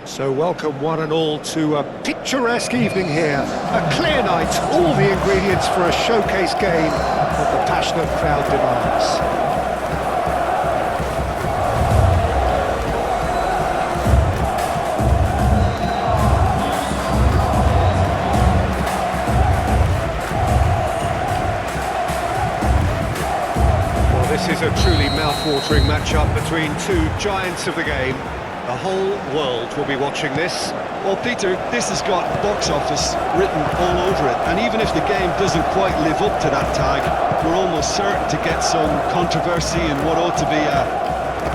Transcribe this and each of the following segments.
So welcome one and all to a picturesque evening here. A clear night, all the ingredients for a showcase game that the passionate crowd demands. Well, this is a truly mouth-watering matchup between two giants of the game. The whole world will be watching this. Well, Peter, this has got box office written all over it, and even if the game doesn't quite live up to that tag, we're almost certain to get some controversy in what ought to be a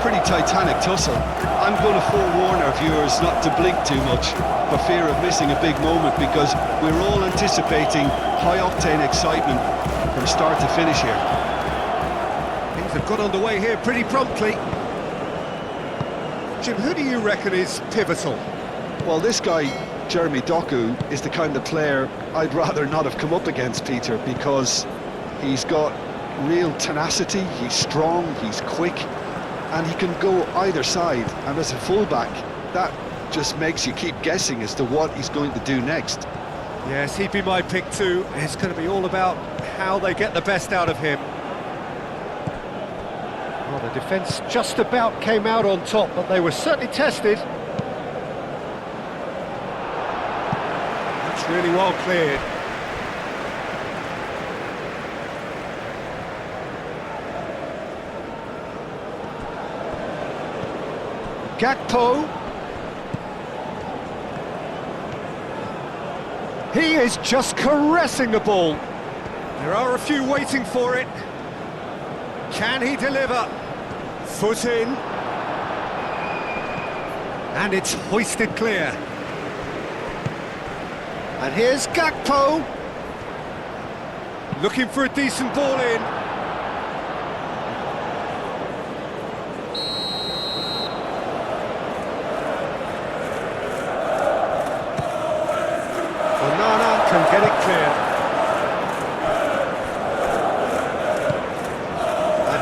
pretty titanic tussle. I'm going to forewarn our viewers not to blink too much for fear of missing a big moment, because we're all anticipating high-octane excitement from start to finish here. Things have got underway here pretty promptly. Jim, who do you reckon is pivotal? Well, this guy, Jeremy Doku, is the kind of player I'd rather not have come up against, Peter, because he's got real tenacity, he's strong, he's quick, and he can go either side. And as a fullback, that just makes you keep guessing as to what he's going to do next. Yes, he'd be my pick too. It's going to be all about how they get the best out of him. Well, the defence just about came out on top, but they were certainly tested. That's really well cleared. Gakpo. He is just caressing the ball. There are a few waiting for it. Can he deliver? Foot in. And it's hoisted clear. And here's Gakpo. Looking for a decent ball in. Onana can get it clear.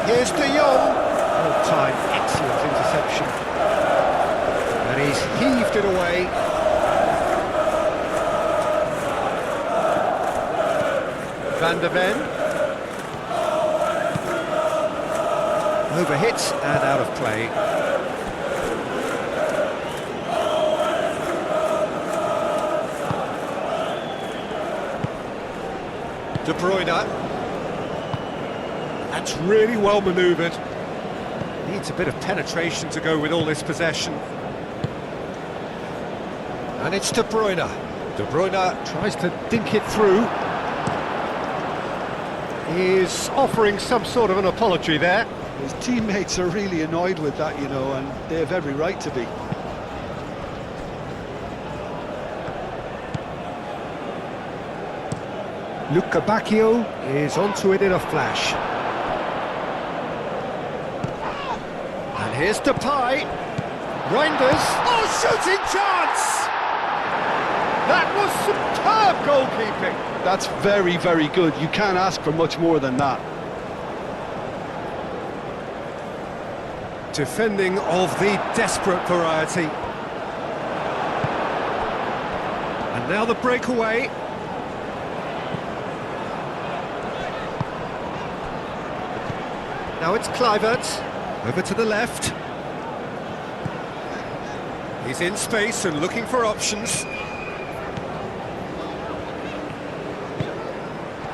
Here's De Jong. All-time excellent interception. And he's heaved it away. Van der Ven. Overhit and out of play. De Bruyne. That's really well manoeuvred. Needs a bit of penetration to go with all this possession. And it's De Bruyne. De Bruyne tries to dink it through. He is offering some sort of an apology there. His teammates are really annoyed with that, you know, and they have every right to be. Luca Bacchio is onto it in a flash. Here's Depay. Reinders. Oh, shooting chance! That was superb goalkeeping. That's very, very good. You can't ask for much more than that. Defending of the desperate variety. And now the breakaway. Now it's Kluivert. Over to the left. He's in space and looking for options.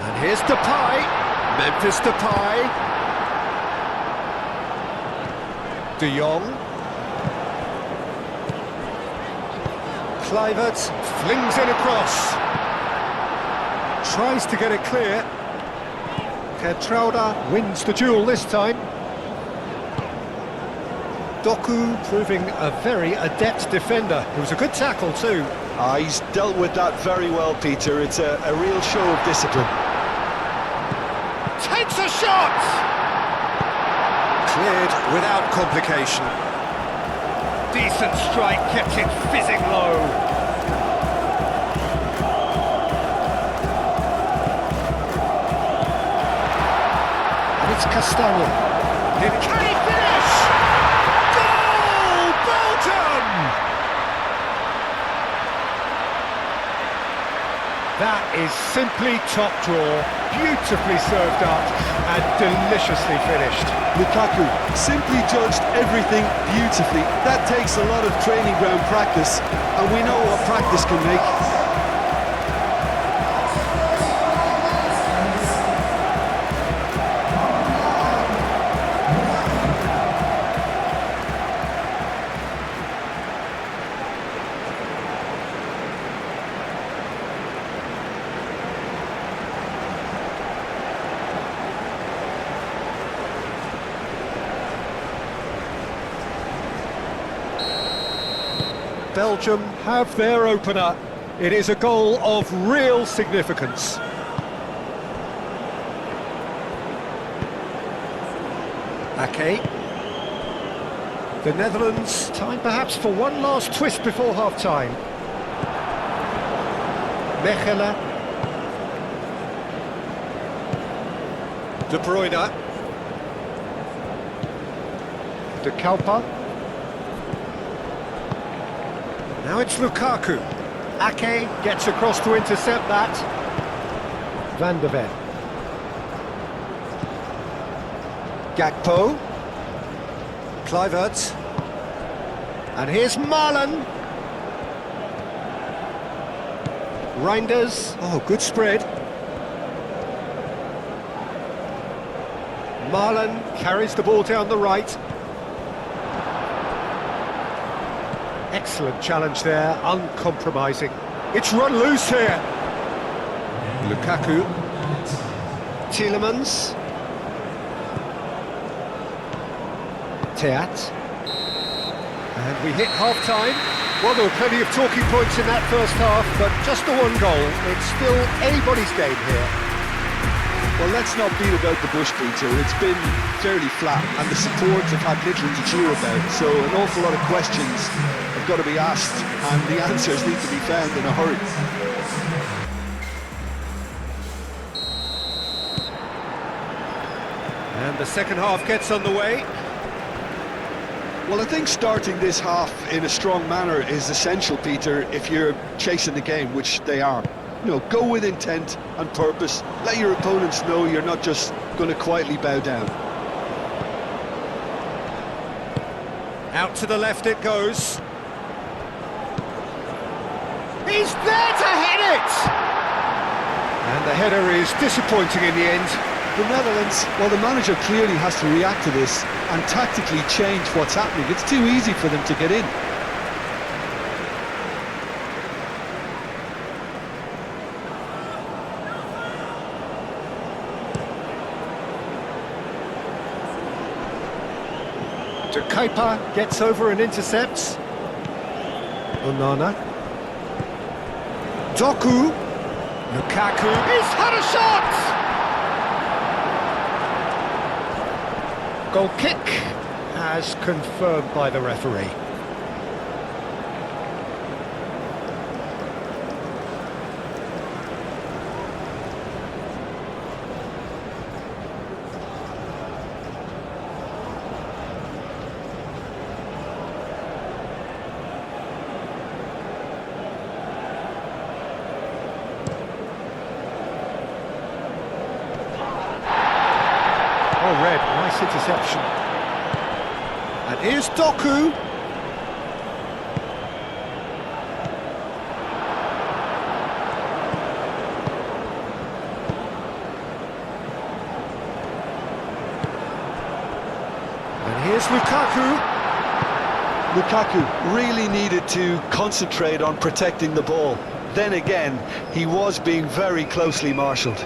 And here's Depay. Memphis Depay. De Jong. Kluivert flings it across. Tries to get it clear. Kertrauda wins the duel this time. Doku proving a very adept defender. It was a good tackle too. He's dealt with that very well, Peter. It's a real show of discipline. Takes a shot! Cleared without complication. Decent strike, kept it fizzing low. And it's Castagne. Can he finish? Goal! Belgium! That is simply top draw, beautifully served up and deliciously finished. Lukaku simply judged everything beautifully. That takes a lot of training ground practice, and we know what practice can make. Belgium have their opener. It is a goal of real significance. Ake. The Netherlands, time perhaps for one last twist before half-time. Mechelen. De Bruyne. De Kalpa. Now it's Lukaku. Ake gets across to intercept that. Van de Ven. Gakpo. Kluivert. And here's Marlon. Reinders. Oh, good spread. Marlon carries the ball down the right. Excellent challenge there, uncompromising. It's run loose here. Lukaku. Tielemans. Teat. And we hit half-time. Well, there were plenty of talking points in that first half, but just the one goal. It's still anybody's game here. Well, let's not beat about the bush, Peter. It's been fairly flat, and the support have had little to cheer about, so an awful lot of questions have got to be asked, and the answers need to be found in a hurry. And the second half gets underway. Well, I think starting this half in a strong manner is essential, Peter, if you're chasing the game, which they are. You know, go with intent and purpose. Let your opponents know you're not just going to quietly bow down. Out to the left it goes. He's there to hit it! And the header is disappointing in the end. The Netherlands, well, the manager clearly has to react to this and tactically change what's happening. It's too easy for them to get in. De Kuiper gets over and intercepts. Onana. Doku. Lukaku. He's had a shot! Goal kick, as confirmed by the referee. Oh, red, nice interception. And here's Doku. And here's Lukaku. Lukaku really needed to concentrate on protecting the ball. Then again, he was being very closely marshalled.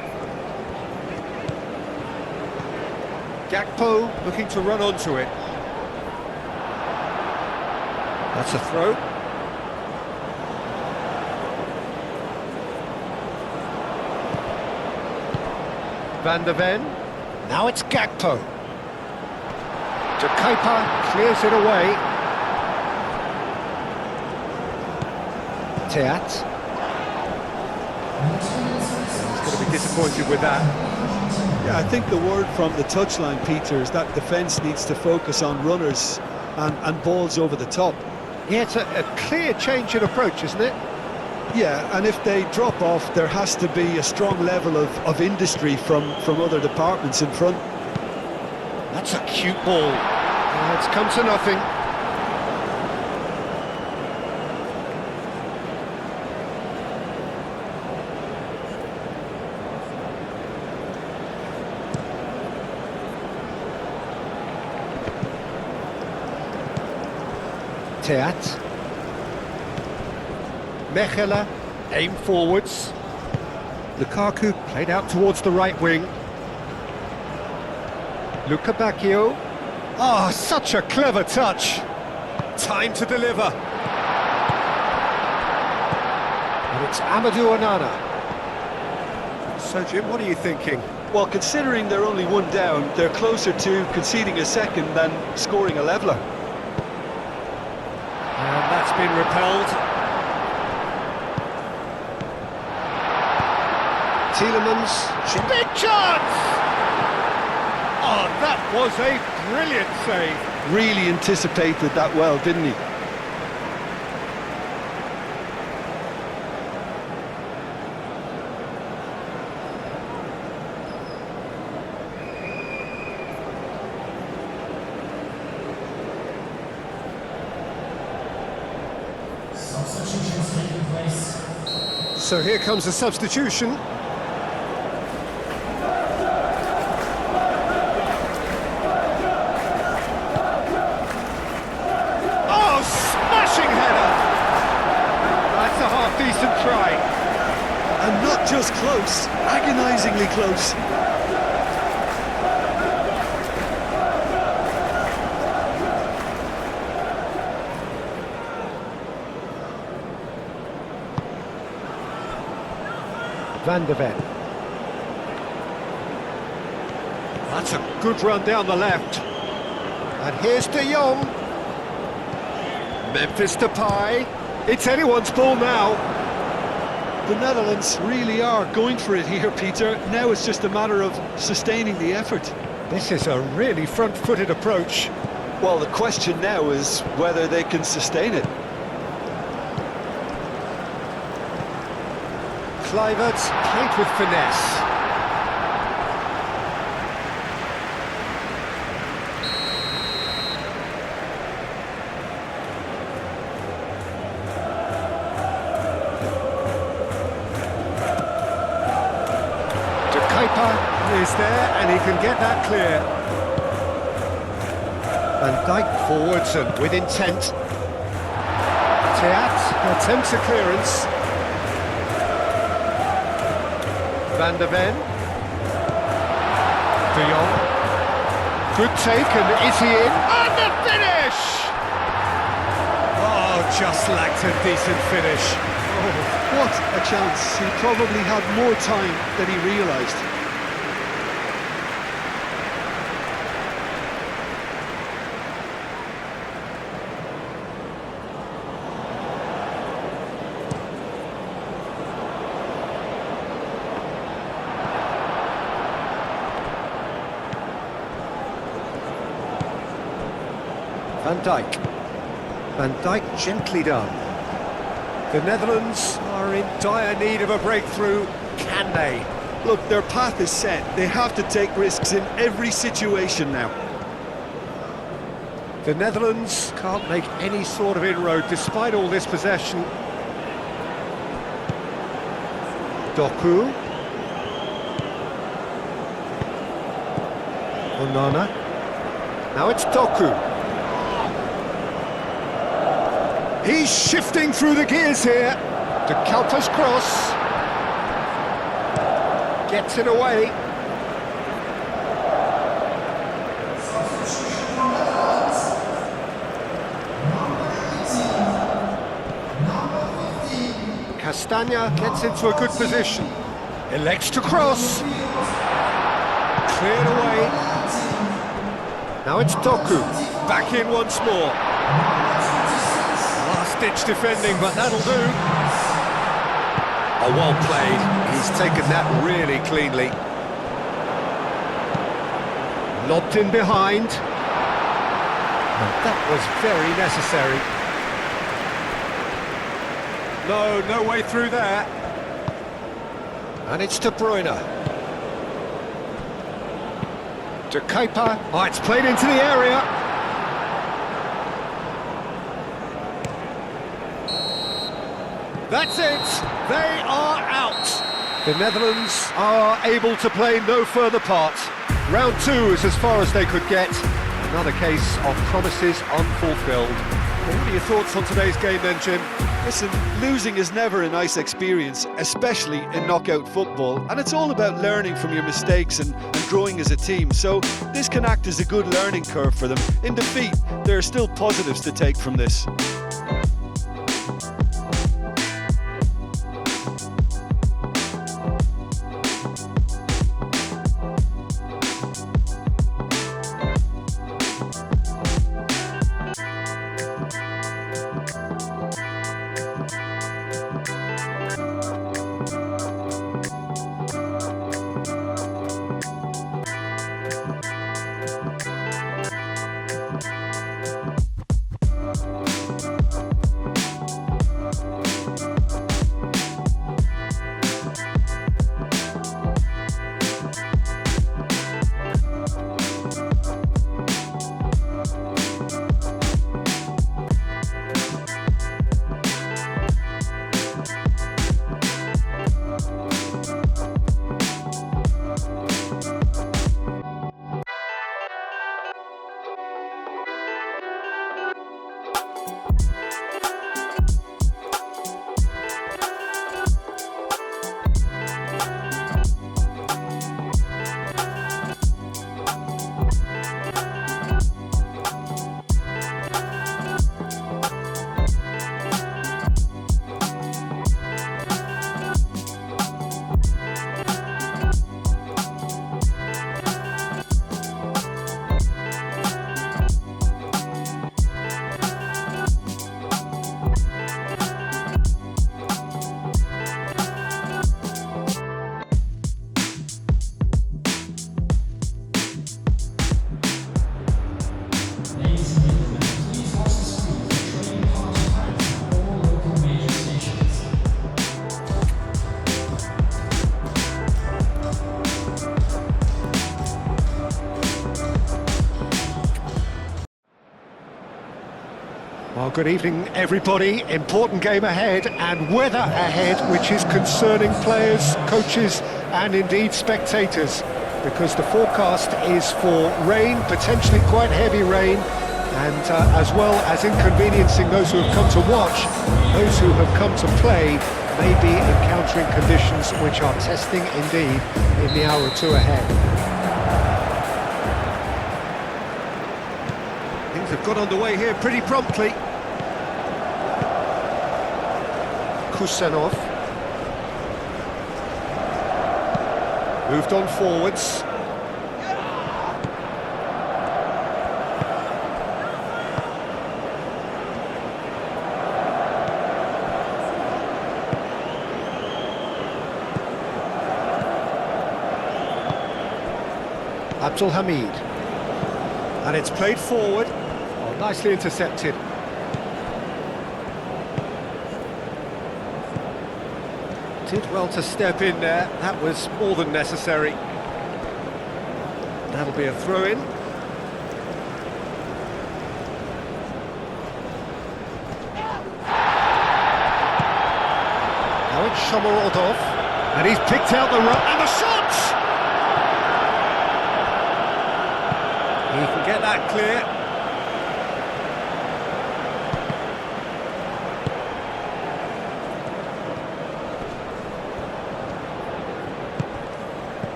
Gakpo looking to run onto it. That's a throw. Van de Ven. Now it's Gakpo. De Kuiper clears it away. Teat. He's going to be disappointed with that. Yeah, I think the word from the touchline, Peter, is that defence needs to focus on runners and balls over the top. Yeah, it's a clear change in approach, isn't it? Yeah, and if they drop off, there has to be a strong level of industry from other departments in front. That's a cute ball. It's come to nothing. Teat. Mechela, aim forwards. Lukaku played out towards the right wing. Luka Bacchio. Oh, such a clever touch. Time to deliver. And it's Amadou Onana. So, Jim, what are you thinking? Well, considering they're only one down, they're closer to conceding a second than scoring a leveller. And that's been repelled. Tielemans, big chance! Oh, that was a brilliant save. Really anticipated that well, didn't he? So here comes the substitution. Decent try. And not just close, agonisingly close. Van der Ven. That's a good run down the left. And here's De Jong. Memphis Depay. It's anyone's ball now. The Netherlands really are going for it here, Peter. Now it's just a matter of sustaining the effort. This is a really front-footed approach. Well, the question now is whether they can sustain it. Kluivert played with finesse. Is there, and he can get that clear. Van Dijk forwards and with intent. Teat attempts a clearance. Van der Ven. De Jong. Good take, and is he in? And the finish! Oh, just lacked a decent finish. Oh, what a chance. He probably had more time than he realised. Van Dijk. Van Dijk gently done. The Netherlands are in dire need of a breakthrough. Can they? Look, their path is set. They have to take risks in every situation now. The Netherlands can't make any sort of inroad despite all this possession. Doku. Onana. Now it's Doku. He's shifting through the gears here. De Kalper's cross. Gets it away. Castagna gets into a good position. Elects to cross. Cleared away. Now it's Doku. Back in once more. Last-ditch defending, but that'll do. Oh, well played. He's taken that really cleanly. Lobbed in behind. And that was very necessary. No, no way through there. And it's De Bruyne. De Keeper. Oh, it's played into the area. That's it. They are out. The Netherlands are able to play no further part. Round 2 is as far as they could get. Another case of promises unfulfilled. Well, what are your thoughts on today's game then, Jim? Listen, losing is never a nice experience, especially in knockout football, and it's all about learning from your mistakes and growing as a team, so this can act as a good learning curve for them. In defeat, there are still positives to take from this. Well, good evening, everybody. Important game ahead and weather ahead, which is concerning players, coaches and indeed spectators, because the forecast is for rain, potentially quite heavy rain, and as well as inconveniencing those who have come to watch, those who have come to play may be encountering conditions which are testing indeed in the hour or two ahead. Things have got underway here pretty promptly. Kusanov moved on forwards. Abdul Hamid, and it's played forward. Oh, nicely intercepted. Did well to step in there, that was more than necessary. That'll be a throw-in. Now it's Shomorodov, and he's picked out the run, and the shot! He can get that clear.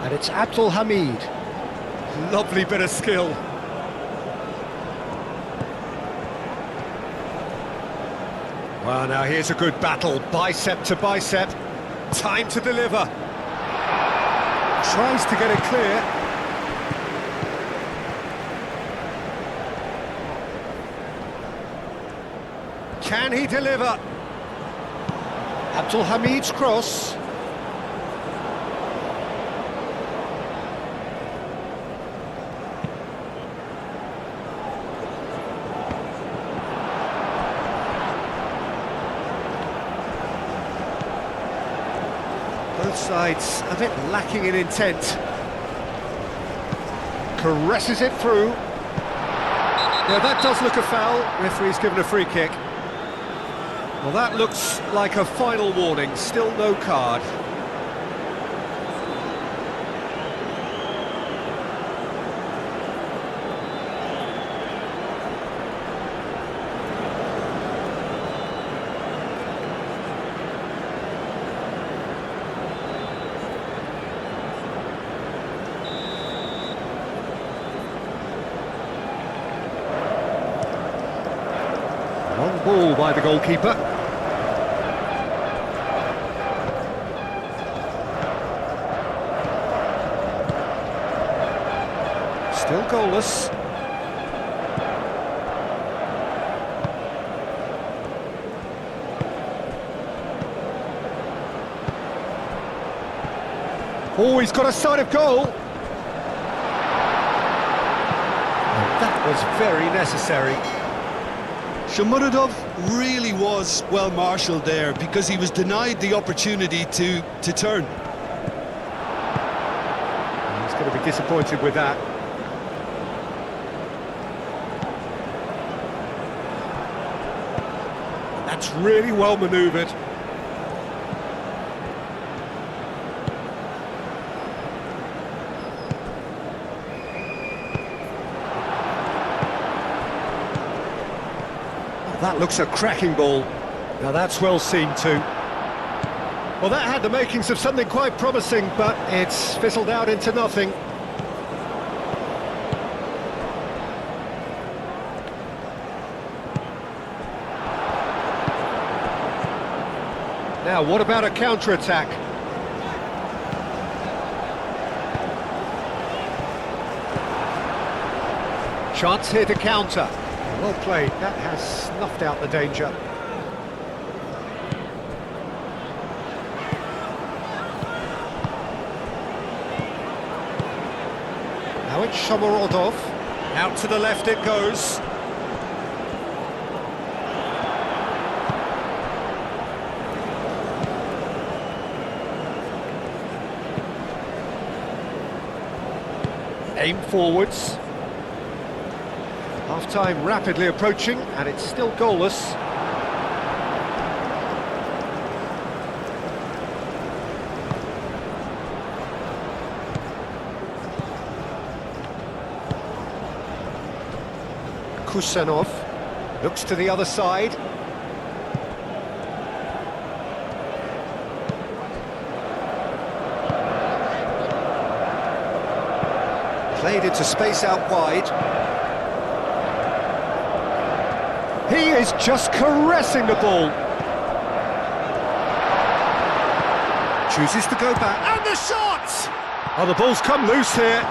And it's Abdul Hamid. Lovely bit of skill. Well, now here's a good battle, bicep to bicep. Time to deliver. Tries to get it clear. Can he deliver? Abdul Hamid's cross. Both sides a bit lacking in intent. Caresses it through. Now that does look a foul. Referee's given a free kick. Well, that looks like a final warning. Still no card. Long ball by the goalkeeper. Still goalless. Oh, he's got a sight of goal. That was very necessary. Shomurodov really was well marshalled there because he was denied the opportunity to turn. He's going to be disappointed with that. That's really well manoeuvred. That looks a cracking ball. Now that's well seen too. Well, that had the makings of something quite promising, but it's fizzled out into nothing. Now, what about a counter-attack? Chance here to counter. Well played, that has snuffed out the danger. Now it's Shomurodov. Out to the left it goes. Aim forwards. Half-time rapidly approaching, and it's still goalless. Kusanov looks to the other side. Played into space out wide. He is just caressing the ball. Chooses to go back, and the shot! Oh, the ball's come loose here.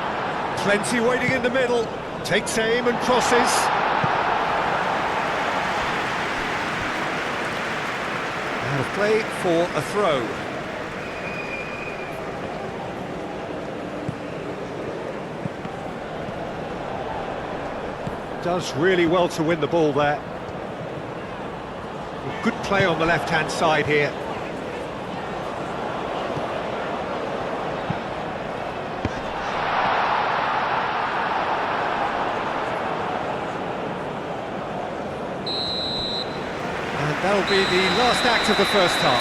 Plenty waiting in the middle. Takes aim and crosses. Out of play for a throw. Does really well to win the ball there. Good play on the left-hand side here. And that'll be the last act of the first half.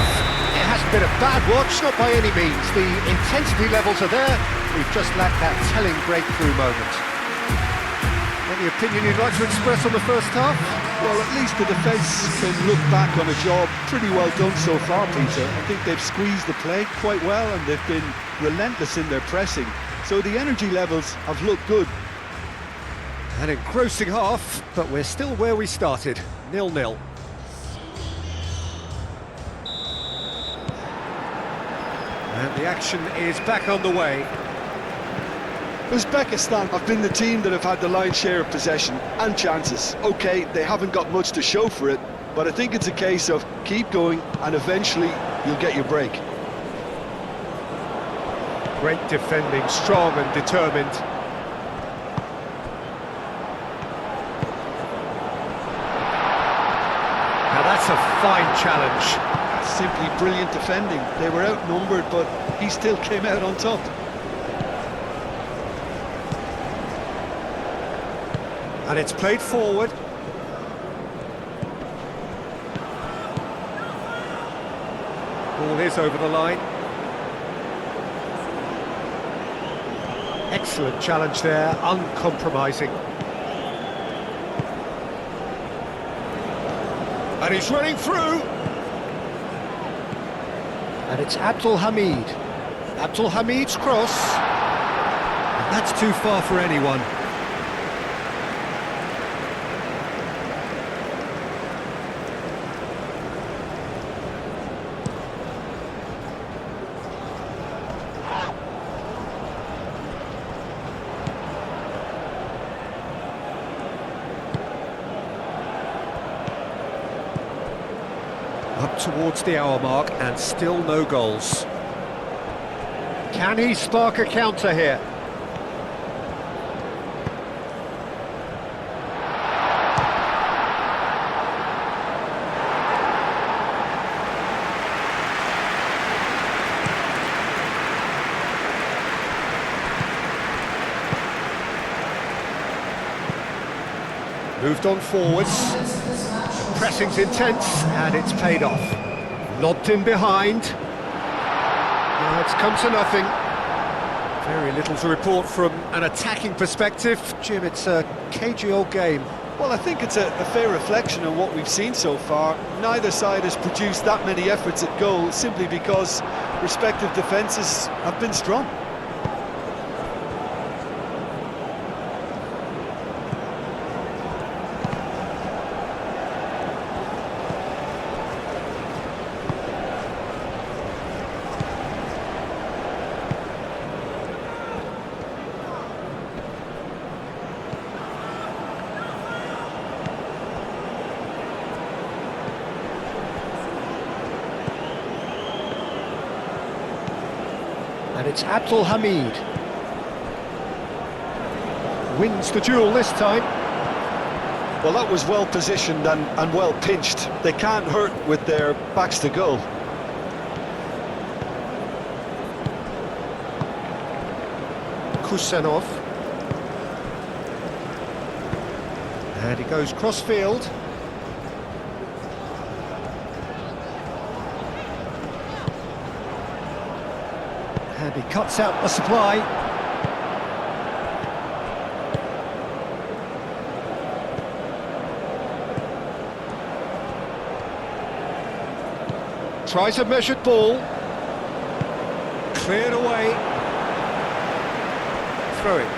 It hasn't been a bad watch, not by any means. The intensity levels are there. We've just lacked that telling breakthrough moment. Any opinion you'd like to express on the first half? Well, at least the defence can look back on a job pretty well done so far, Peter. I think they've squeezed the play quite well and they've been relentless in their pressing. So the energy levels have looked good. An engrossing half, but we're still where we started, 0-0. And the action is back on the way. Uzbekistan have been the team that have had the lion's share of possession and chances. OK, they haven't got much to show for it, but I think it's a case of keep going and eventually you'll get your break. Great defending, strong and determined. Now that's a fine challenge. simply brilliant defending. They were outnumbered, but he still came out on top. And it's played forward. Ball is over the line. Excellent challenge there, uncompromising. And he's running through. And it's Abdul Hamid. Abdul Hamid's cross. And that's too far for anyone. Up towards the hour mark and still no goals. Can he spark a counter here? Moved on forwards. Pressing's intense, and it's paid off. Lobbed in behind. Now it's come to nothing. Very little to report from an attacking perspective. Jim, it's a cagey old game. Well, I think it's a fair reflection on what we've seen so far. Neither side has produced that many efforts at goal simply because respective defences have been strong. And it's Abdul Hamid. Wins the duel this time. Well, that was well positioned and well pinched. They can't hurt with their backs to goal. Kusanov. And he goes cross-field. And he cuts out the supply. Tries a measured ball. Cleared away. Throw it.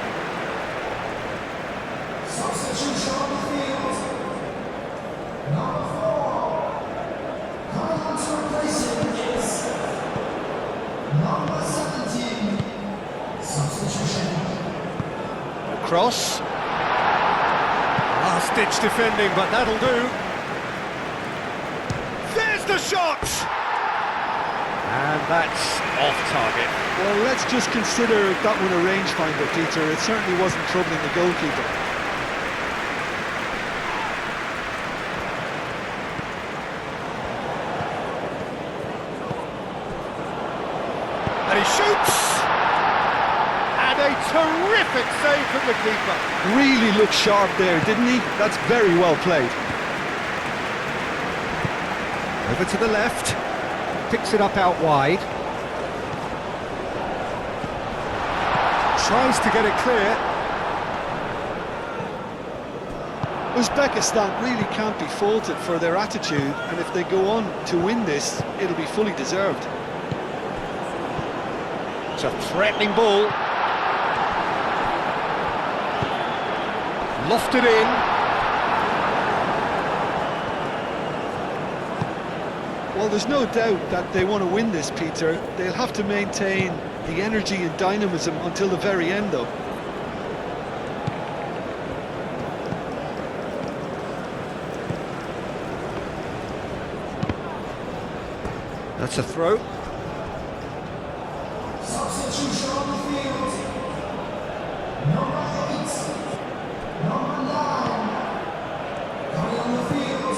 Substitution on the field. Number 4. Coming on to replace him is number 17. Substitution. Cross. Last-ditch defending, but that'll do. There's the shot! And that's off target. Well, let's just consider that one a rangefinder, Peter. It certainly wasn't troubling the goalkeeper. And he shoots! And a terrific save from the keeper. Really looked sharp there, didn't he? That's very well played. Over to the left. Picks it up out wide. Tries to get it clear. Uzbekistan really can't be faulted for their attitude, and if they go on to win this, it'll be fully deserved. It's a threatening ball. Lofted in. Well, there's no doubt that they want to win this, Peter. They'll have to maintain the energy and dynamism until the very end, though. That's a throw. Substitution on the field. Number 8. Number 9. Coming on the field.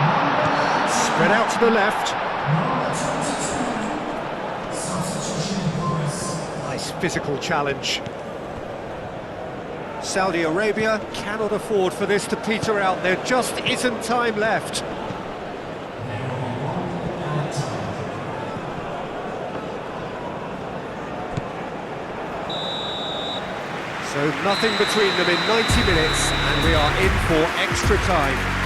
Number 9. Spread out to the left. Nice physical challenge. Saudi Arabia cannot afford for this to peter out. There just isn't time left. So nothing between them in 90 minutes, and we are in for extra time.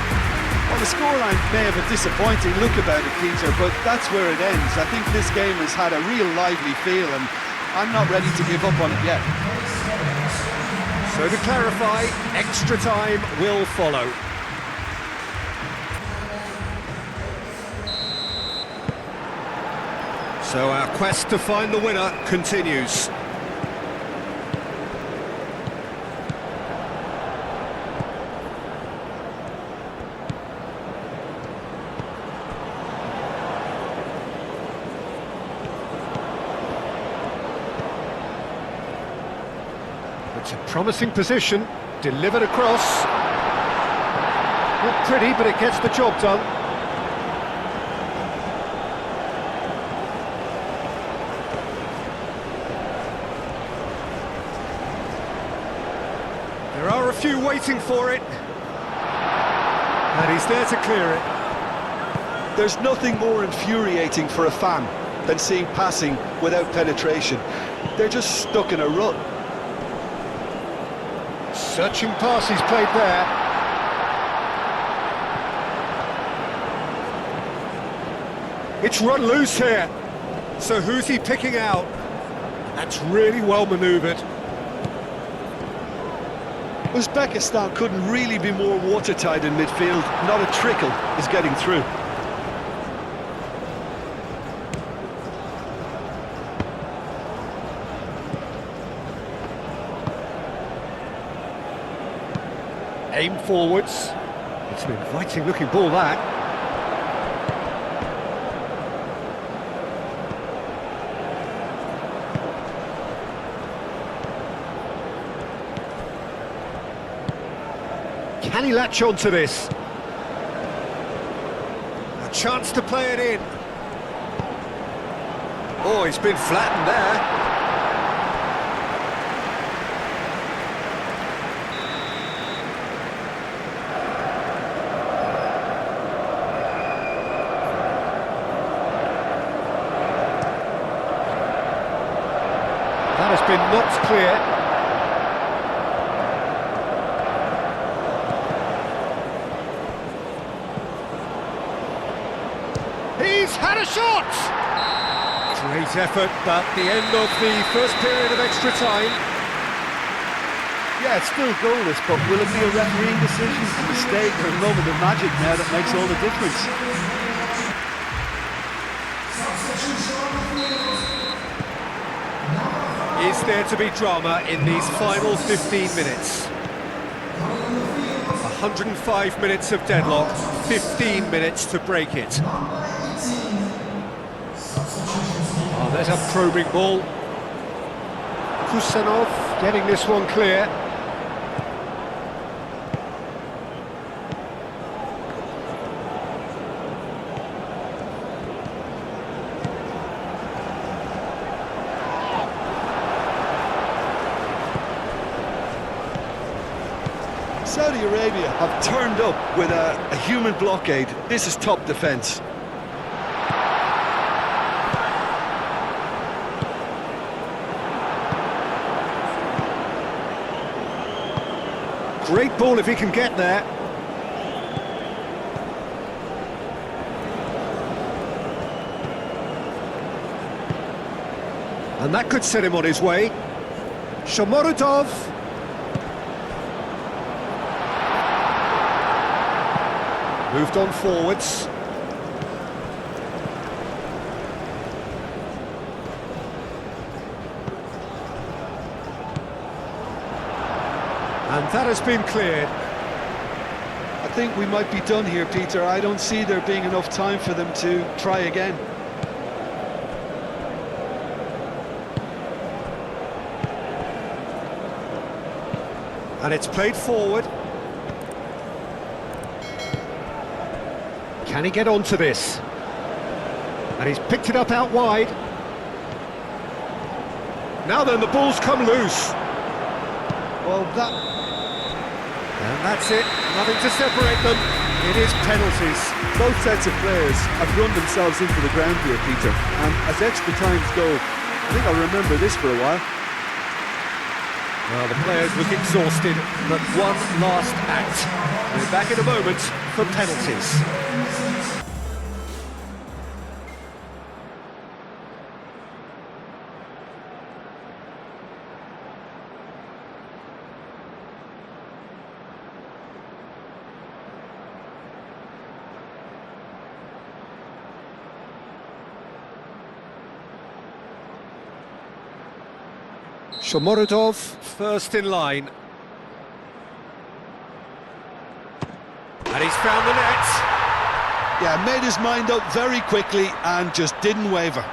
Well, the scoreline may have a disappointing look about it, Peter, but that's where it ends. I think this game has had a real lively feel, and I'm not ready to give up on it yet. So to clarify, extra time will follow. So our quest to find the winner continues. It's a promising position, delivered across. Not pretty, but it gets the job done. There are a few waiting for it. And he's there to clear it. There's nothing more infuriating for a fan than seeing passing without penetration. They're just stuck in a rut. Searching pass he's played there. It's run loose here. So who's he picking out? That's really well manoeuvred. Uzbekistan couldn't really be more watertight in midfield. Not a trickle is getting through. Aim forwards. It's an inviting looking ball, that. Can he latch on to this? A chance to play it in. Oh, he's been flattened there. That has been knocked clear. He's had a shot! Great effort, but the end of the first period of extra time. Yeah, it's still goalless, but will it be a refereeing decision, a mistake, or a moment of magic now that makes all the difference? Is there to be drama in these final 15 minutes? 105 minutes of deadlock, 15 minutes to break it. Oh, there's a probing ball. Kusanov getting this one clear. Saudi Arabia have turned up with a human blockade. This is top defence. Great ball if he can get there. And that could set him on his way. Shomorodov. Moved on forwards. And that has been cleared. I think we might be done here, Peter. I don't see there being enough time for them to try again. And it's played forward. Can Can he get onto this? And he's picked it up out wide. Now then, the ball's come loose. Well, that... And that's it, nothing to separate them. It is penalties. Both sets of players have run themselves into the ground here, Peter. And as extra times go, I think I'll remember this for a while. Well, the players look exhausted, but one last act. We're back in a moment for penalties. Shomorodov, first in line. And he's found the net. Yeah, made his mind up very quickly and just didn't waver.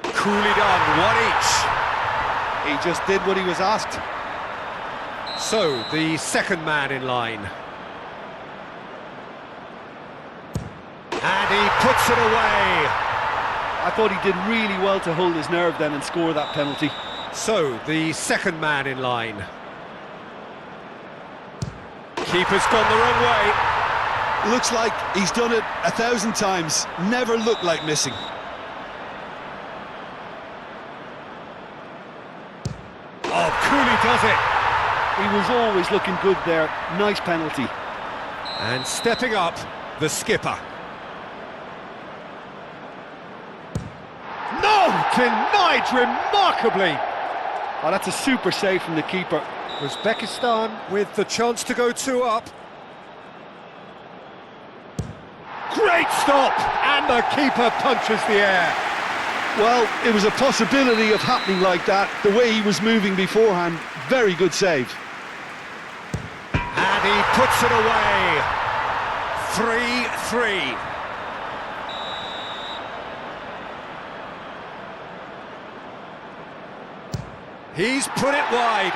Coolly done, one each. He just did what he was asked. So, the second man in line. And he puts it away. I thought he did really well to hold his nerve then and score that penalty. So, the second man in line. Keeper's gone the wrong way. Looks like he's done it 1,000 times. Never looked like missing. Oh, Cooley does it. He was always looking good there. Nice penalty. And stepping up, the skipper. No! Denied remarkably! Oh, that's a super save from the keeper. Uzbekistan with the chance to go 2 up. Great stop! And the keeper punches the air. Well, it was a possibility of happening like that. The way he was moving beforehand, very good save. And he puts it away. 3-3. He's put it wide.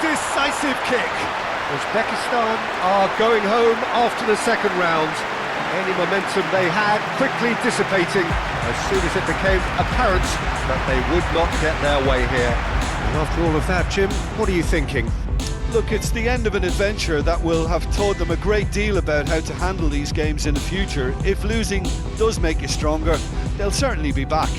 Decisive kick. Uzbekistan are going home after the second round. Any momentum they had quickly dissipating as soon as it became apparent that they would not get their way here. And after all of that, Jim, what are you thinking? Look, it's the end of an adventure that will have taught them a great deal about how to handle these games in the future. If losing does make you stronger, they'll certainly be back.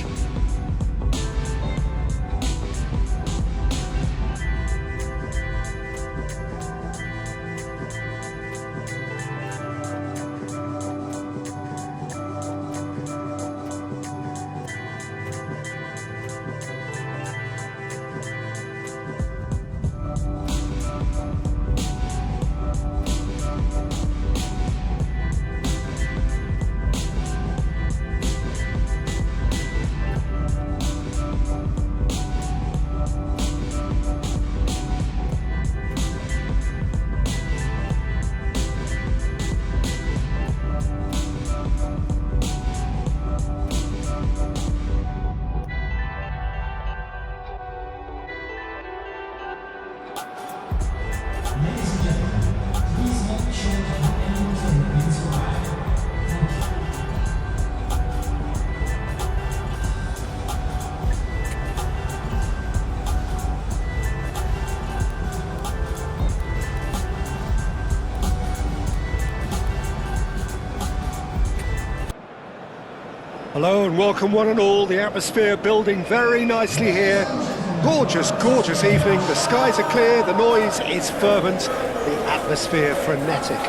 Hello and welcome one and all. The atmosphere building very nicely here. Gorgeous, gorgeous evening. The skies are clear, the noise is fervent, the atmosphere frenetic.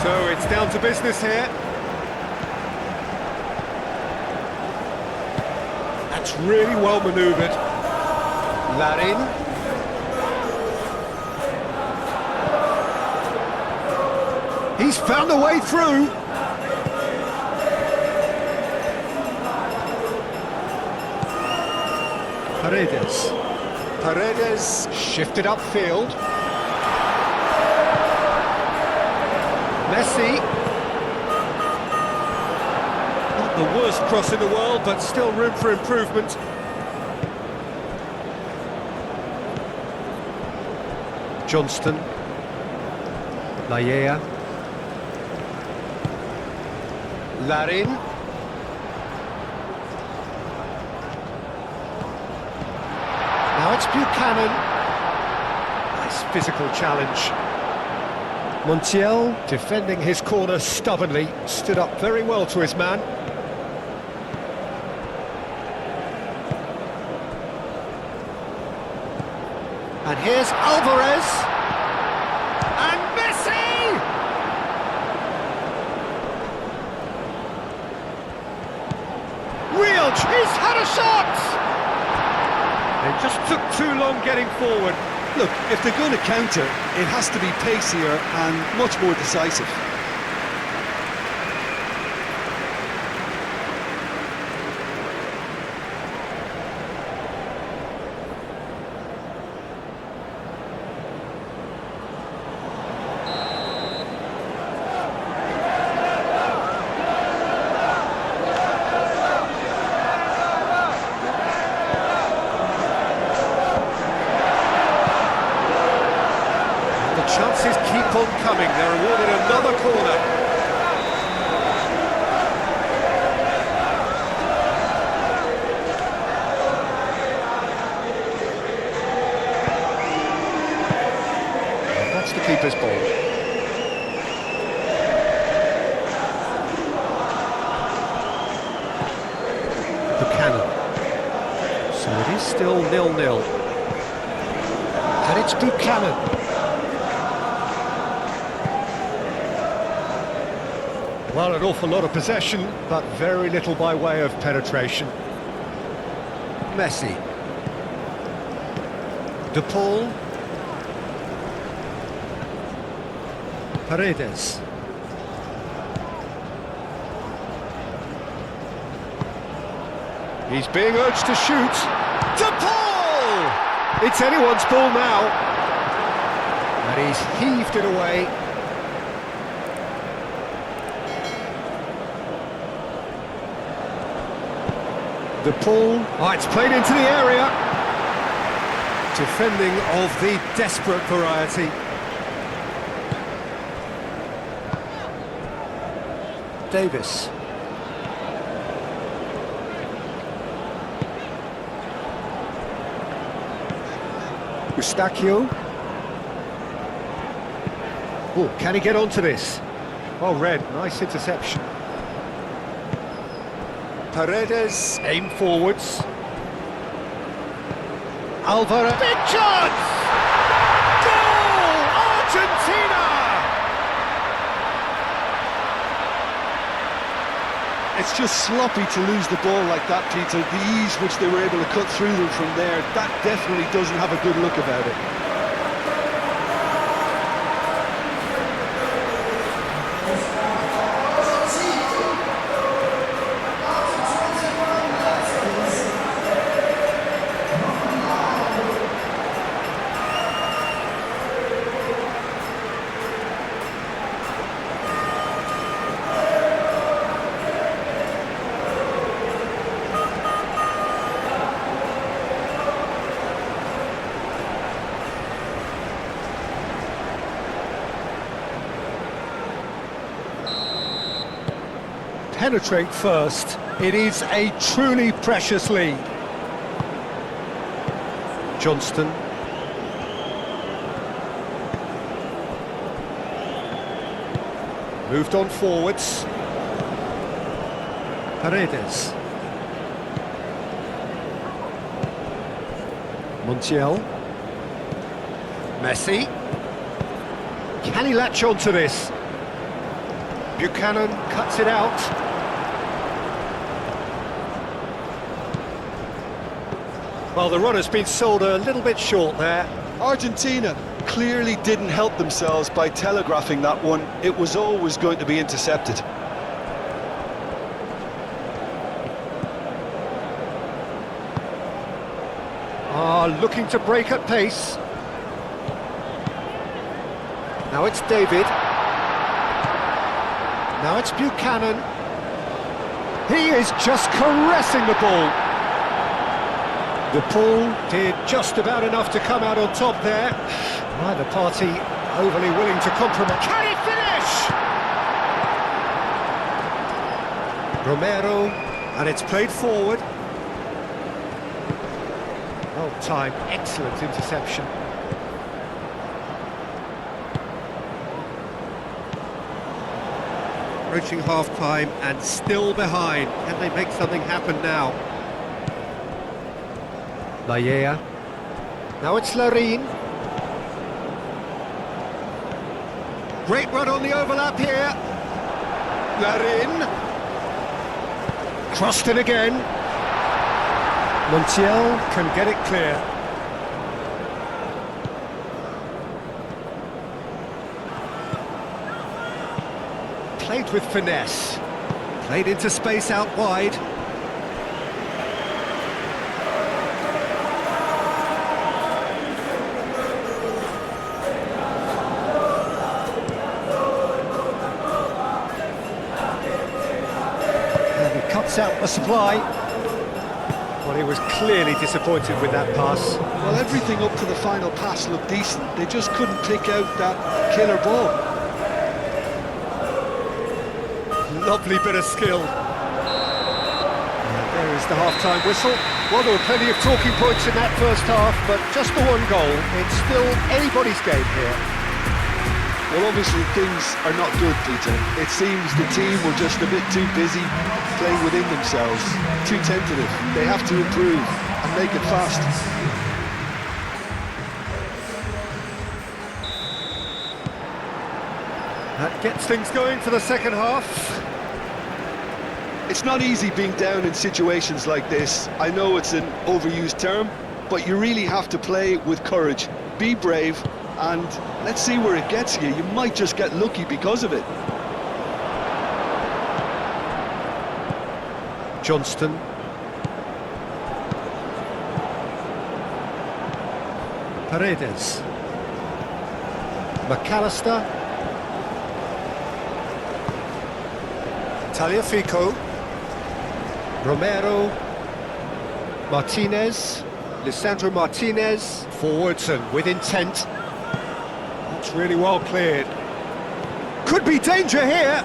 So it's down to business here. really well manoeuvred. Larin. He's found a way through. Paredes shifted upfield. Messi. Not the worst cross in the world, but still room for improvement. Johnston. Laya. Larin. Now it's Buchanan. Nice physical challenge. Montiel, defending his corner stubbornly, stood up very well to his man. And here's Alvarez. And Messi! Real, he's had a shot! It just took too long getting forward. Look, if they're going to counter, it has to be pacier and much more decisive. Chances keep on coming, they're awarded another corner. That's the keeper's ball. Buchanan. So it is still 0-0. And it's Buchanan. Well, an awful lot of possession, but very little by way of penetration. Messi. De Paul. Paredes. He's being urged to shoot. De Paul! It's anyone's ball now. And he's heaved it away. De Paul, oh, it's played into the area. Defending of the desperate variety. Davis. Eustachio. Oh, can he get onto this? Oh, Red, nice interception. Paredes, aim forwards. Alvarez, big chance! Goal! Argentina! It's just sloppy to lose the ball like that, Peter. The ease which they were able to cut through them from there, that definitely doesn't have a good look about it. Penetrate first. It is a truly precious lead. Johnston. Moved on forwards. Paredes. Montiel. Messi. Can he latch on to this? Buchanan cuts it out. Well, the run has been sold a little bit short there. Argentina clearly didn't help themselves by telegraphing that one. It was always going to be intercepted. Looking to break at pace. Now it's David. Now it's Buchanan. He is just caressing the ball. The pull did just about enough to come out on top there. Neither party overly willing to compromise. Can he finish? Romero, and it's played forward. Well timed, excellent interception. Approaching half-time and still behind. Can they make something happen now? Lallea. Now it's Larin. Great run on the overlap here. Larin. Crossed in again. Montiel can get it clear. Played with finesse. Played into space out wide. And he cuts out the supply. Well, he was clearly disappointed with that pass. Well, everything up to the final pass looked decent. They just couldn't pick out that killer ball. Lovely bit of skill. And there is the half-time whistle. Well, there were plenty of talking points in that first half, but just the one goal. It's still anybody's game here. Well, obviously things are not good, Peter. It seems the team were just a bit too busy playing within themselves, too tentative. They have to improve and make it fast. That gets things going for the second half. It's not easy being down in situations like this. I know it's an overused term, but you really have to play with courage. Be brave, and let's see where it gets you. You might just get lucky because of it. Johnston. Paredes. McAllister. Taliafico. Romero. Martinez. Lisandro Martinez. Forwards and with intent. That's really well cleared. Could be danger here.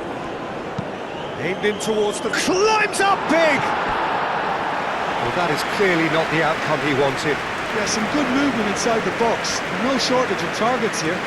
Aimed in towards the... Climbs up big! Well, that is clearly not the outcome he wanted. Yeah, some good movement inside the box. No shortage of targets here.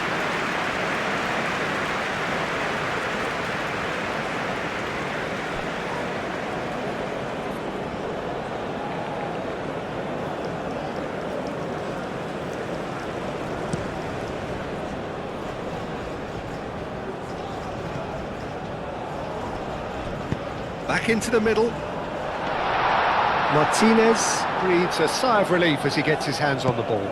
Back into the middle. Martinez breathes a sigh of relief as he gets his hands on the ball.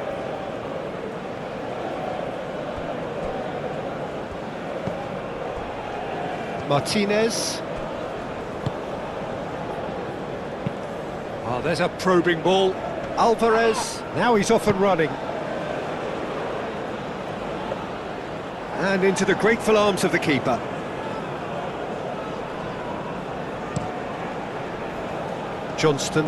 Martinez. Oh, there's a probing ball. Alvarez, now he's off and running. And into the grateful arms of the keeper. Johnston.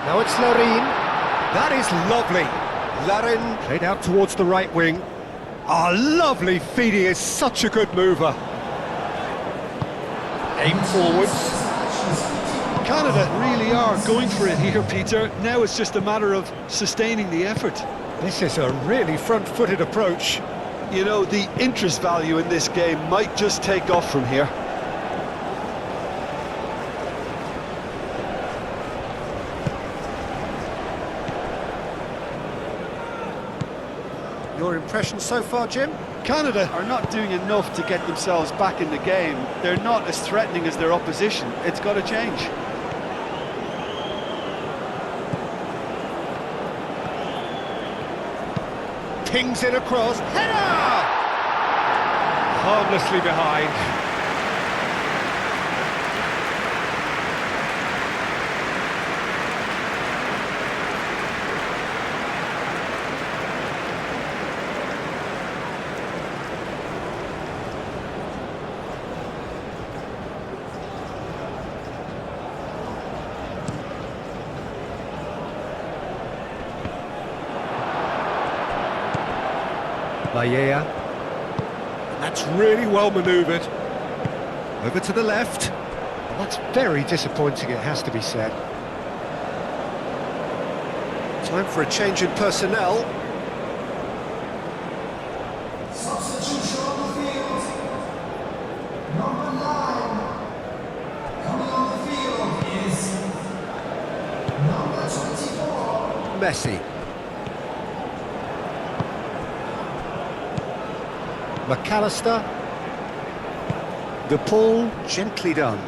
Now it's Larin. That is lovely. Larin played out towards the right wing. Ah, lovely feed. He is such a good mover. Aim forwards. Canada really are going for it here, Peter. Now it's just a matter of sustaining the effort. This is a really front-footed approach. You know, the interest value in this game might just take off from here. Your impression so far, Jim? Canada are not doing enough to get themselves back in the game. They're not as threatening as their opposition. It's got to change. Pings it across. Header! Harmlessly behind. Laia. That's really well manoeuvred. Over to the left. Well, that's very disappointing, it has to be said. Time for a change in personnel. Substitution on the field. Number 9. Coming on the field is number 24. Messi. McAllister. The pull, gently done.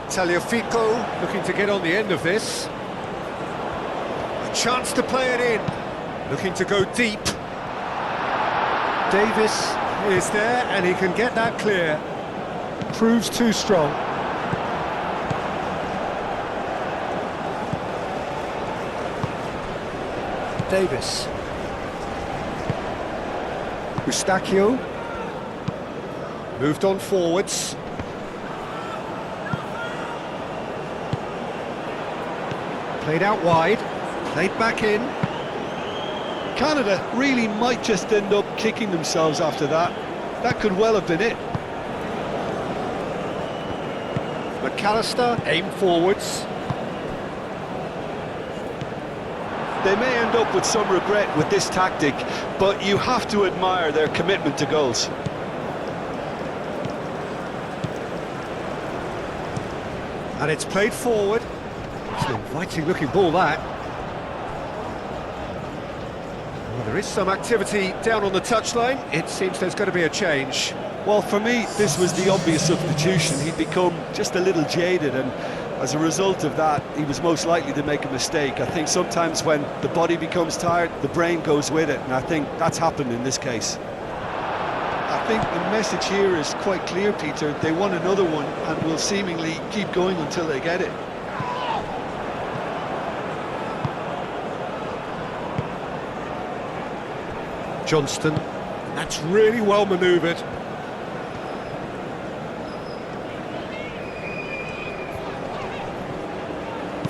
Tagliafico looking to get on the end of this. A chance to play it in. Looking to go deep. Davis is there and he can get that clear. Proves too strong. Davis. Eustachio. Moved on forwards. Played out wide. Played back in. Canada really might just end up kicking themselves after that. That could well have been it. McAllister, aim forwards. They may end up with some regret with this tactic, but you have to admire their commitment to goals. And it's played forward. It's an inviting looking ball, that. Well, there is some activity down on the touchline. It seems there's going to be a change. Well, for me, this was the obvious substitution. He'd become just a little jaded, and as a result of that, he was most likely to make a mistake. I think sometimes when the body becomes tired, the brain goes with it, and I think that's happened in this case. I think the message here is quite clear, Peter. They want another one and will seemingly keep going until they get it. Johnston, that's really well manoeuvred.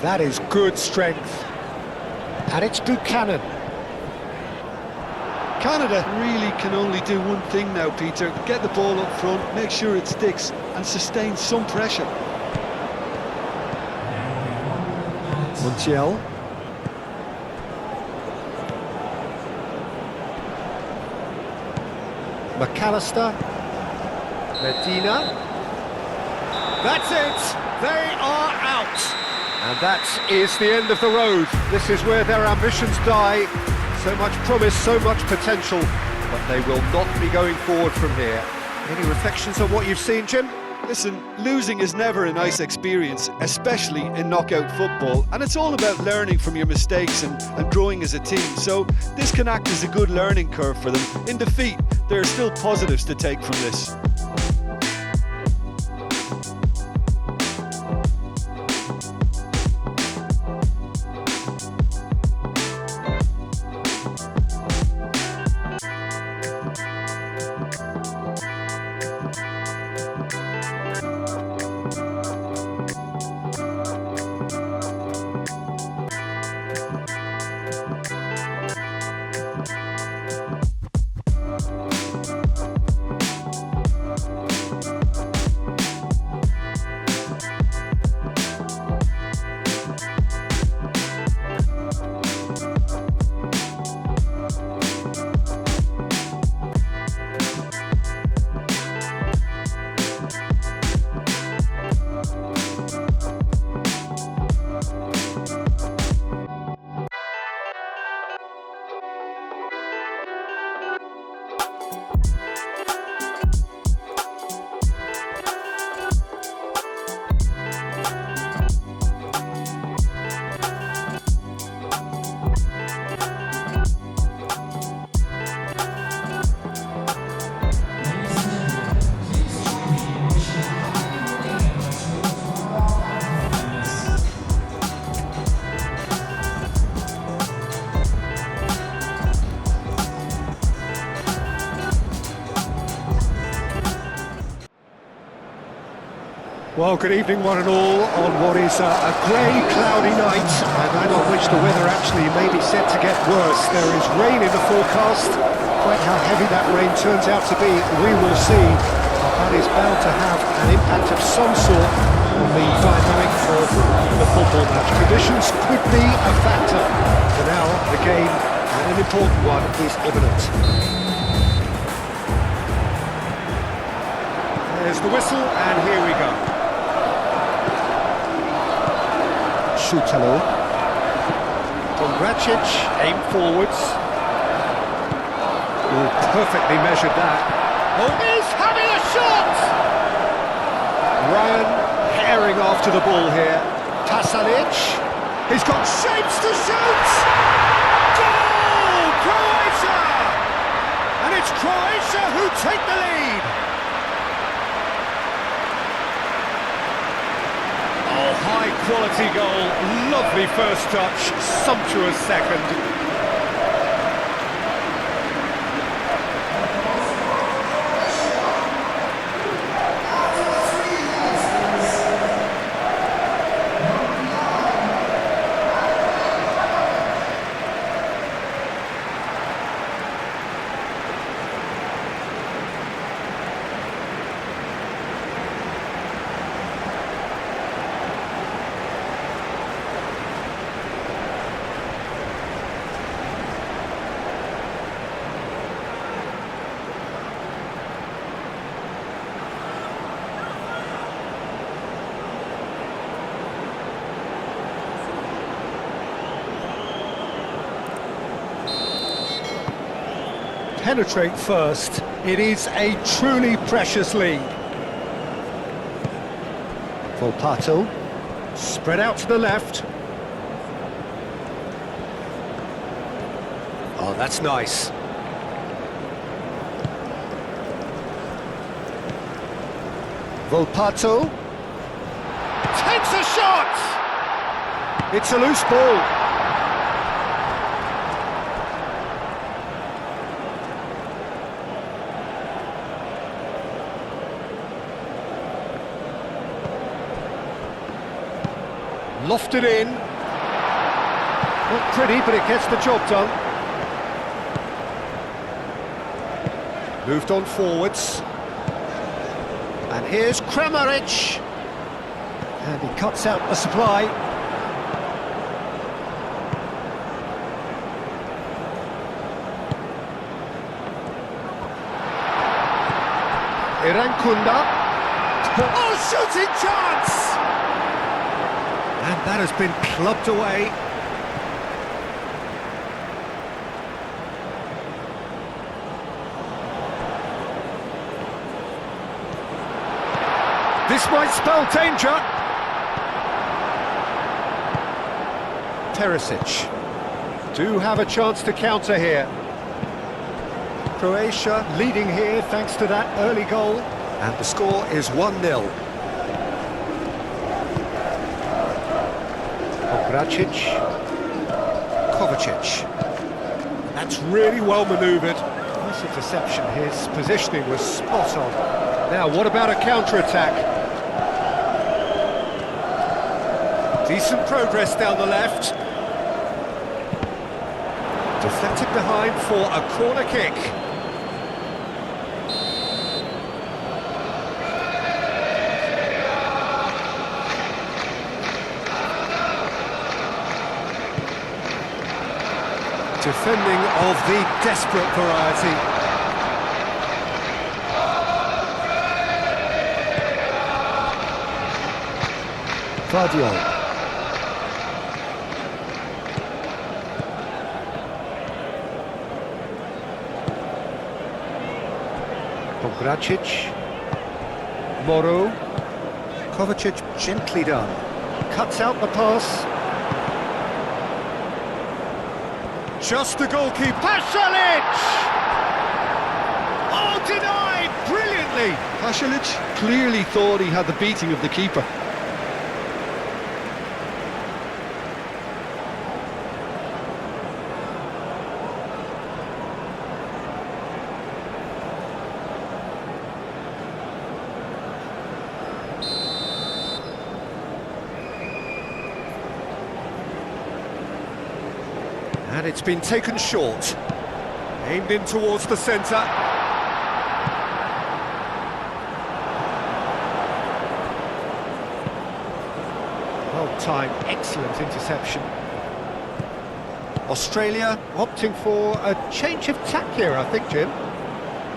That is good strength. And it's Buchanan. Canada really can only do one thing now, Peter. Get the ball up front, make sure it sticks, and sustain some pressure. Montiel. McAllister. Medina. That's it! They are out! And that is the end of the road. This is where their ambitions die. So much promise, so much potential, but they will not be going forward from here. Any reflections on what you've seen, Jim? Listen, losing is never a nice experience, especially in knockout football, and it's all about learning from your mistakes and growing as a team, so this can act as a good learning curve for them. In defeat, there are still positives to take from this. Well, good evening one and all on what is a grey, cloudy night, and on which the weather actually may be set to get worse. There is rain in the forecast. Quite how heavy that rain turns out to be, we will see. But that is bound to have an impact of some sort on the dynamic of the football match. Conditions could be a factor. For now, the game, and an important one, is imminent. There's the whistle, and here we go. Shutalo. Kongracic, aim forwards. Oh, perfectly measured that. Oh, is having a shot! Ryan herring after the ball here. Pasalic. He's got shapes to shoot! Goal! Croatia! And it's Croatia who take the lead! Oh, high quality goal, lovely first touch, sumptuous second. Penetrate first. It is a truly precious lead. Volpato, spread out to the left. Oh, that's nice. Volpato takes a shot! It's a loose ball. Lofted in. Not pretty, but it gets the job done. Moved on forwards. And here's Kramaric. And he cuts out the supply. Irankunda. Oh, shooting chance! And that has been clubbed away. This might spell danger. Teresic do have a chance to counter here. Croatia leading here thanks to that early goal. And the score is 1-0. Kongracic, Kovacic. That's really well manoeuvred. Nice interception. His positioning was spot on. Now, what about a counter-attack? Decent progress down the left. Deflected behind for a corner kick. Defending of the desperate variety. Vardiol. Kongracic. Moro. Kovacic gently done. Cuts out the pass. Just the goalkeeper. Pasalic! Oh, denied! Brilliantly! Pasalic clearly thought he had the beating of the keeper. And it's been taken short. Aimed in towards the centre. Well timed, excellent interception. Australia opting for a change of tack here, I think, Jim.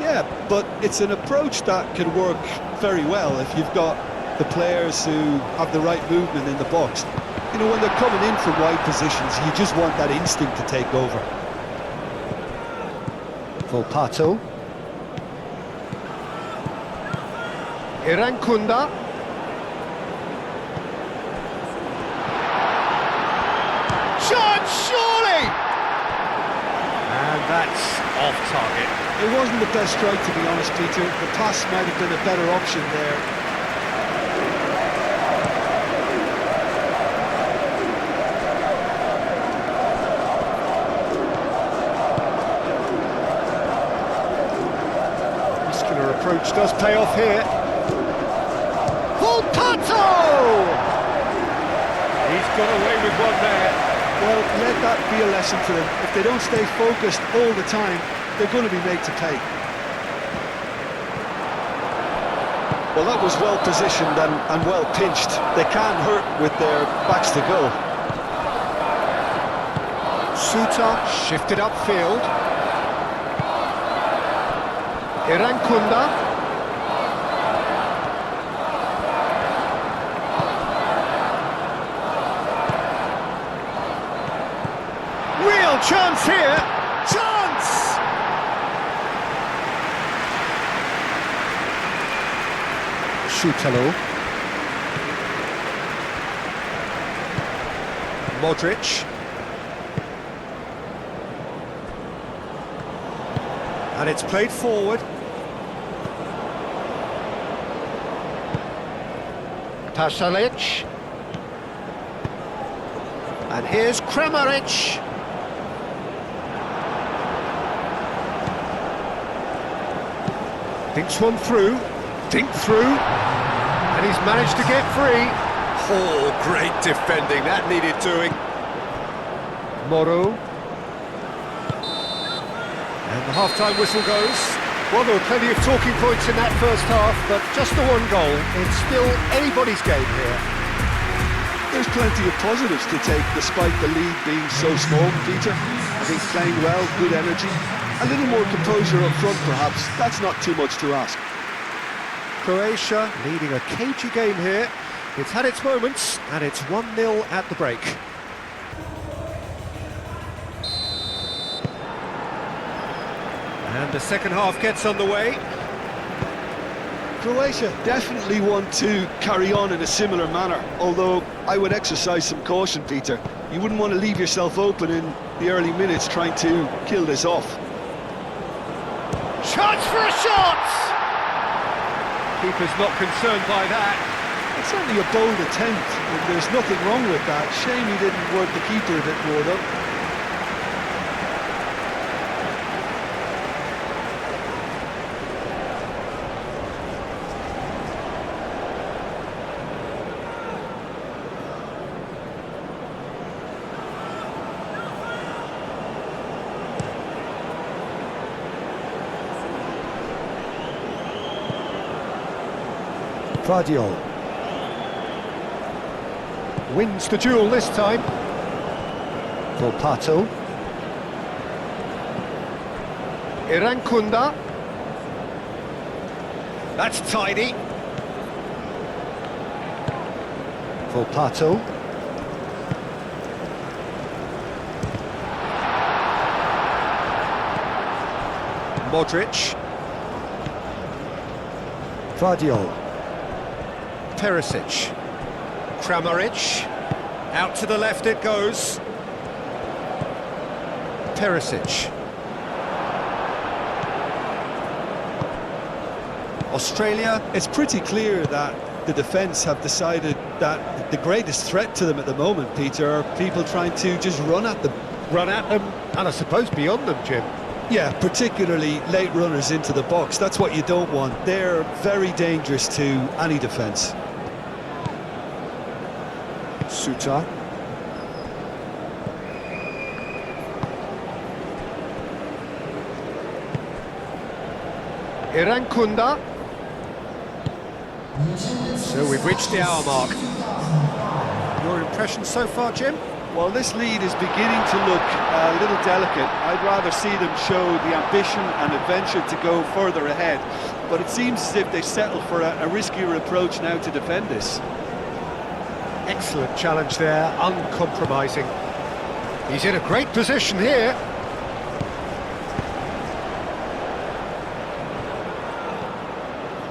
Yeah, but it's an approach that can work very well if you've got the players who have the right movement in the box. You know, when they're coming in from wide positions, you just want that instinct to take over. Volpato. Irankunda. Chance, surely! And that's off target. It wasn't the best strike, to be honest, Peter. The pass might have been a better option there. Muscular approach does pay off here. Volpato! He's got away with one there. Well, let that be a lesson for them. If they don't stay focused all the time, they're going to be made to pay. Well, that was well positioned and well pinched. They can hurt with their backs to goal. Suter shifted upfield. Irankunda. Real chance here. Chance! Shutalo. Modric. And it's played forward. Pasalic. And here's Kramaric. Dinks one through, dink through, and he's managed to get free. Oh, great defending, that needed doing. Moro. And the half-time whistle goes. Well, there were plenty of talking points in that first half, but just the one goal. It's still anybody's game here. There's plenty of positives to take despite the lead being so small, Peter. I think playing well, good energy. A little more composure up front, perhaps. That's not too much to ask. Croatia leading a cagey game here. It's had its moments, and it's 1-0 at the break. And the second half gets underway. Croatia definitely want to carry on in a similar manner, although I would exercise some caution, Peter. You wouldn't want to leave yourself open in the early minutes trying to kill this off. Chance for a shot! Keeper's not concerned by that. It's certainly a bold attempt, and there's nothing wrong with that. Shame he didn't work the keeper a bit more, though. Vardiol wins the duel this time. Volpato. Irankunda. That's tidy. Volpato. Modric. Vardiol. Perisic. Kramaric. Out to the left it goes. Perisic. Australia. It's pretty clear that the defence have decided that the greatest threat to them at the moment, Peter, are people trying to just run at them. Run at them, and I suppose beyond them, Jim. Yeah, particularly late runners into the box. That's what you don't want. They're very dangerous to any defence. Suter. Irankunda. So we've reached the hour mark. Your impression so far, Jim? Well, this lead is beginning to look a little delicate. I'd rather see them show the ambition and adventure to go further ahead. But it seems as if they settle for a riskier approach now to defend this. Excellent challenge there, uncompromising. He's in a great position here.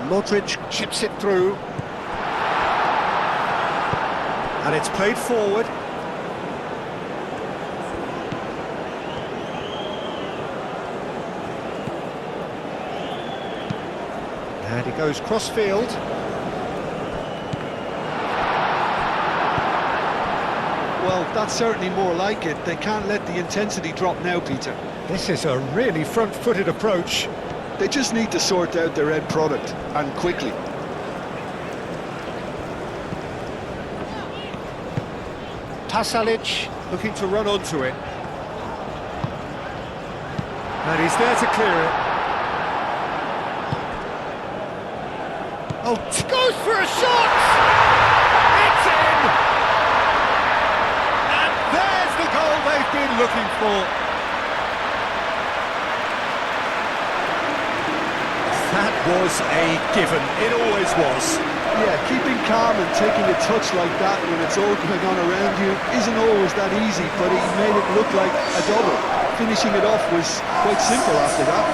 Modric chips it through. And it's played forward. And he goes cross-field. Well, that's certainly more like it. They can't let the intensity drop now, Peter. This is a really front-footed approach. They just need to sort out their end product, and quickly. Pasalic looking to run onto it. And he's there to clear it. Oh, goes for a shot! It's in! And there's the goal they've been looking for. That was a given, it always was. Yeah, keeping calm and taking a touch like that when it's all going on around you isn't always that easy, but he made it look like a double. Finishing it off was quite simple after that.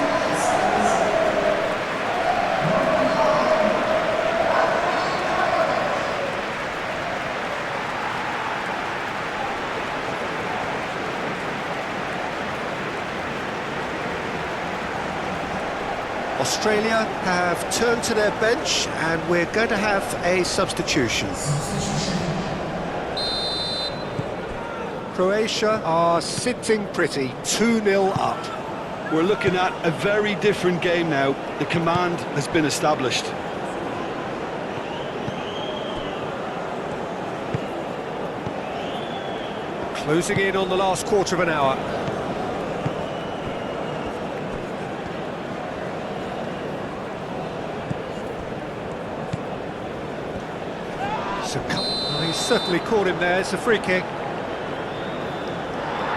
Australia have turned to their bench and we're going to have a substitution. Croatia are sitting pretty, 2-0 up. We're looking at a very different game now. The command has been established. Closing in on the last quarter of an hour. Oh, he's certainly caught him there, it's a free kick.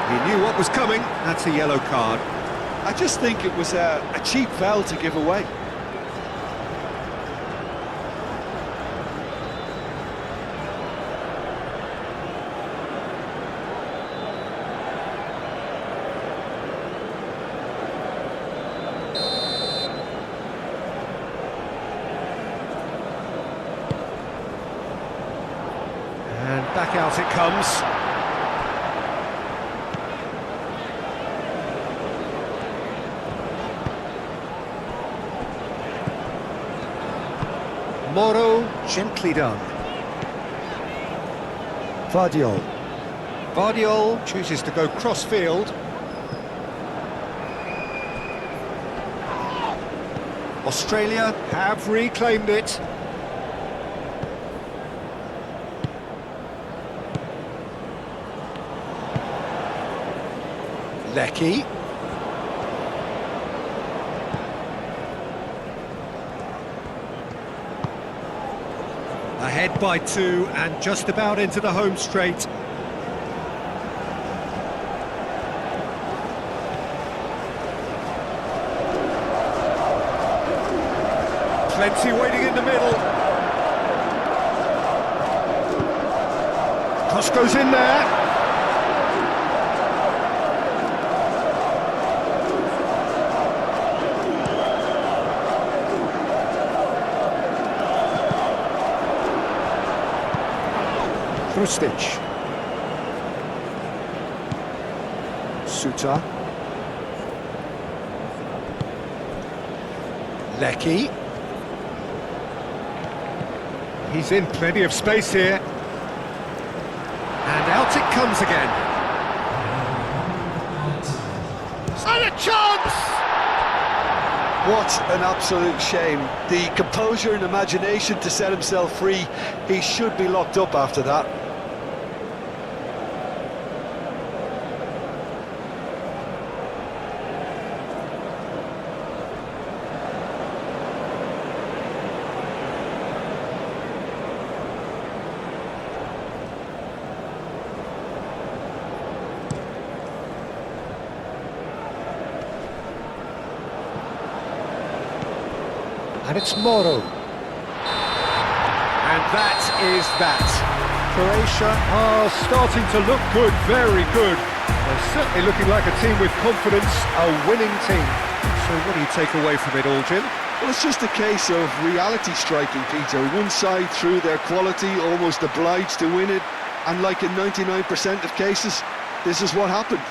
He knew what was coming, that's a yellow card. I just think it was a cheap foul to give away. And back out it comes. Moro, gently done. Vardiol. Vardiol chooses to go cross-field. Australia have reclaimed it. Lecky. Ahead by 2 and just about into the home straight. Plenty waiting in the middle. Cross goes in there. Krustic. Suter. Lecky. He's in plenty of space here. And out it comes again. And a chance! What an absolute shame. The composure and imagination to set himself free. He should be locked up after that. And it's Moro. And that is that. Croatia are starting to look good, very good. They're certainly looking like a team with confidence, a winning team. So what do you take away from it all, Jim? Well, it's just a case of reality striking, Peter. One side, through their quality, almost obliged to win it. And like in 99% of cases, this is what happened.